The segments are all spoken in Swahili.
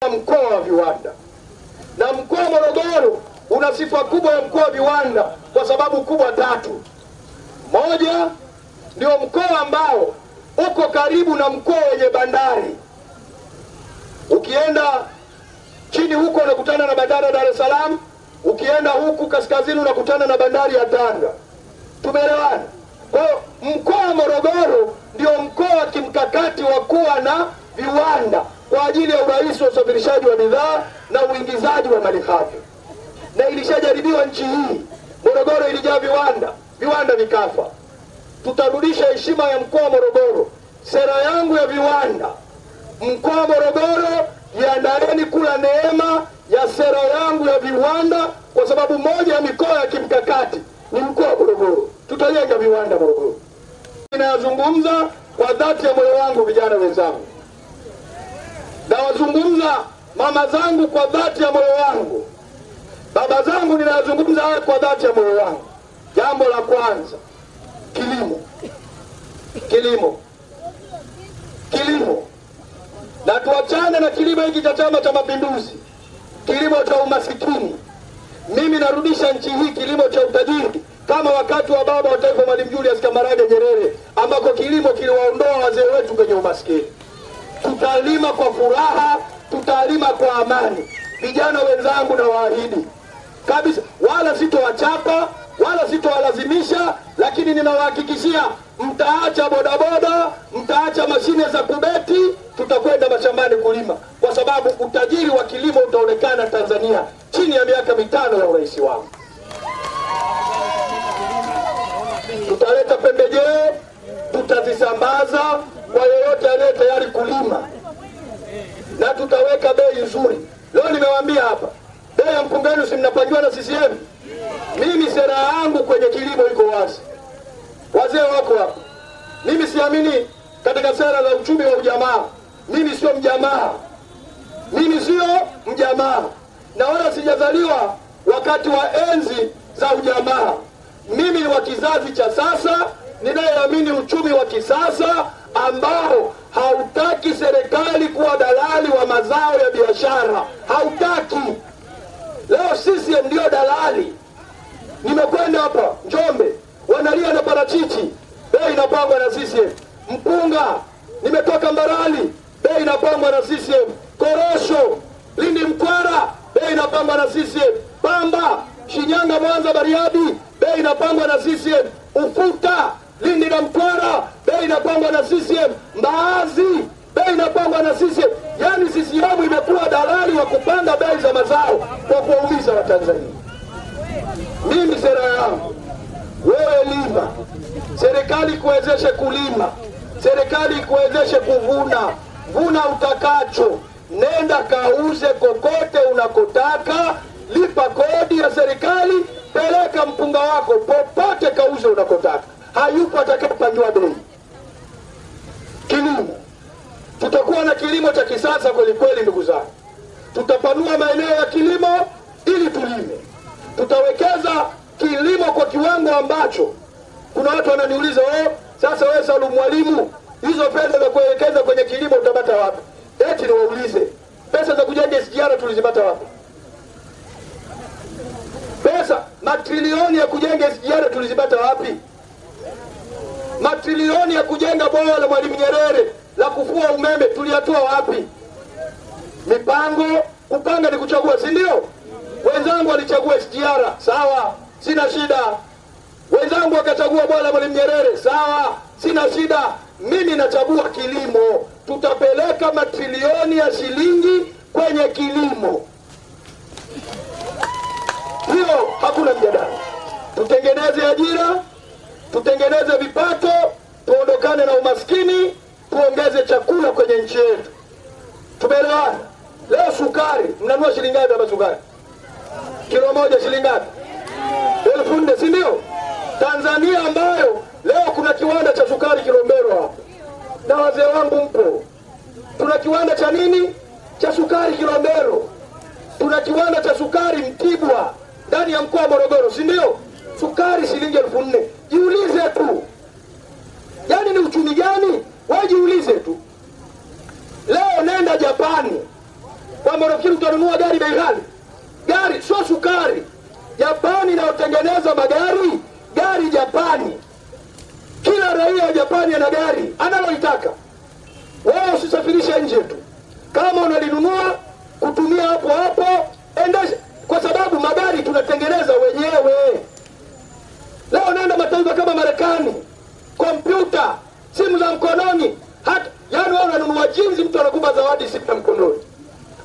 mkoa wa viwanda, na mkoa wa Morogoro una sifa kubwa ya mkoa wa viwanda kwa sababu kubwa tatu. Moja, ndio mkoa ambao uko karibu na mkoa wenye bandari. Ukienda chini huko unakutana na bandari ya Dar es Salaam, ukienda huku kaskazini unakutana na bandari ya Tanga. Tumeelewana? Kwa hiyo mkoa wa Morogoro ndio mkoa wa kimkakati wa kuwa na viwanda kwa ajili ya urahisi wa usafirishaji wa bidhaa na uingizaji wa malighafi. Na ilishajaribiwa nchi hii. Morogoro ilijaa viwanda vikafa. Tutarudisha heshima ya mkoa wa Morogoro. Sera yangu ya viwanda, mkoa wa Morogoro, jiandaeni kula neema ya sera yangu ya viwanda, kwa sababu moja ya mikoa ya kimkakati ni mkoa wa Morogoro. Tutajenga viwanda Morogoro. Ninazungumza kwa dhati ya moyo wangu, vijana wenzangu. Nawazungumza mama zangu kwa dhati ya moyo wangu. Baba zangu ninazungumza haya kwa dhati ya moyo wangu. Jambo la kwanza, kilimo. Na tuachane na kilimo hiki cha Chama cha Mapinduzi, kilimo cha umasikini. Mimi narudisha nchi hii kilimo cha utajiri, kama wakati wa baba wa taifa Mwalimu Julius Kambarage Nyerere, ambako kilimo kiliwaondoa wazee wetu kwenye umasikini. Tutalima kwa furaha, tutalima kwa amani. Vijana wenzangu, na waahidi kabisa, wala sitowachapa wala sitowalazimisha, lakini ninawahakikishia mtaacha bodaboda, mtaacha mashine za kubeti, tutakwenda mashambani kulima, kwa sababu utajiri wa kilimo utaonekana Tanzania chini ya miaka 5 ya urais wangu. Tutaleta pembejeo, tutazisambaza kwa yeyote aliye tayari kulima, na tutaweka bei nzuri. Leo nimewaambia hapa, bei ya mpunga si mnapangiwa na CCM. Mimi sera yangu kwenye kilimo iko wazi. Wazee wako hapa. Mimi siamini katika sera za uchumi wa ujamaa. Mimi sio mjamaa. Na wala sijazaliwa wakati wa enzi za ujamaa. Mimi ni wa kizazi cha sasa, ninayeamini uchumi wa kisasa ambao hautaki serikali kuwa dalali wa mazao ya biashara. Hautaki. Leo sisi ndio dalali. Nimekwenda hapa Njombe, wanalia na parachichi, bei inapangwa na CCM. Mpunga, nimetoka Mbarali, bei inapangwa na CCM. Korosho, Lindi, Mtwara, bei inapangwa na CCM. Pamba, Shinyanga, Mwanza, Bariadi, bei inapangwa na CCM. Ufuta, Lindi na Mtwara, bei inapangwa na CCM. Mbaazi, bei inapangwa na CCM. Yani CCM imekuwa dalali wa kupanda bei za mazao kwa kuwaumiza Watanzania. Mimi sera yangu, wewe lima, serikali kuwezeshe kulima, serikali kuwezeshe kuvuna. Vuna utakacho, nenda kauze kokote unakotaka, lipa kodi ya serikali, peleka mpunga wako popote kauze unakotaka. Hayupo atakayepangiwa bei. Kilimo, tutakuwa na kilimo cha kisasa kweli kweli ndugu zangu. Tutapanua maeneo ya kilimo ili tulime. Tutawekeza kilimo kwa kiwango ambacho kuna watu wananiuliza, sasa wewe Salum Mwalimu, hizo pesa za kuwekeza kwenye kilimo utapata wapi? Eti niwaulize, pesa za kujenga SGR tulizipata wapi? Pesa matrilioni ya kujenga SGR tulizipata wapi? Matrilioni ya kujenga bwawa la Mwalimu Nyerere la kufua umeme tuliyatoa wapi? Mipango, kupanga ni kuchagua, si ndio? Wenzangu walichagua SGR, sawa, sina shida. Wenzangu wakachagua bwawa la Mwalimu Nyerere, sawa, sina shida. Mimi nachagua kilimo. Tutapeleka matrilioni ya shilingi kwenye kilimo. Hiyo hakuna mjadala. Tutengeneze ajira, tutengeneze vipato, tuondokane na umaskini, tuongeze chakula kwenye nchi yetu. Tumeelewana? Leo sukari, mnanua shilingi ngapi hapa sukari? Kilo moja shilingi ngapi? 1400, si ndio? Tanzania ambayo leo kuna kiwanda cha sukari Kilombero hapa. Na wazee wangu mpo. Tuna kiwanda cha nini? Cha sukari Kilombero. Tuna kiwanda cha sukari Mtibwa ndani ya mkoa wa Morogoro, si ndio? Sukari shilingi 1400. Jiulize tu. Yaani ni uchumi gani? Wajiulize tu. Leo nenda Japani. Kwa Kama unafikiri utanunua gari bei ghali, gari sio sukari. Japani inayotengeneza magari, gari Japani. Kila raia wa Japani ana gari analoitaka. Wewe usisafirishe nje tu. Kama unalinunua kutumia hapo hapo, endesha, kwa sababu magari tunatengeneza wenyewe. Leo nenda mataifa kama Marekani, kompyuta, simu za mkononi, hata yani wao wananunua jinsi, mtu anakupa zawadi simu ya mkononi,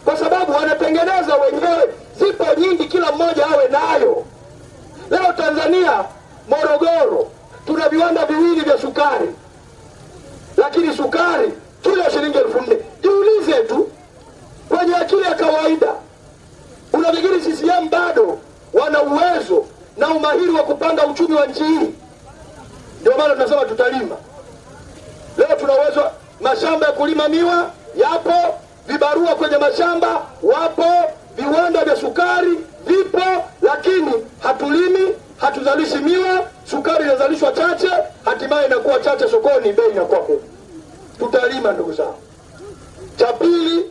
kwa sababu wanatengeneza wenyewe. Zipo nyingi, kila mmoja awe nayo. Leo Tanzania, Morogoro, tuna viwanda viwili vya sukari, lakini sukari kilo shilingi 4,000. Jiulize tu kwenye akili ya kawaida, unafikiri CCM bado wana uwezo na umahiri wa kupanga uchumi wa nchi hii? Ndio maana tunasema tutalima. Leo tuna uwezo, mashamba ya kulima miwa yapo, vibarua kwenye mashamba wapo, viwanda vya sukari vipo, lakini hatulimi, hatuzalishi miwa, sukari inazalishwa chache, hatimaye inakuwa chache sokoni, bei inakuwa kubwa. Tutalima ndugu zangu. Cha pili,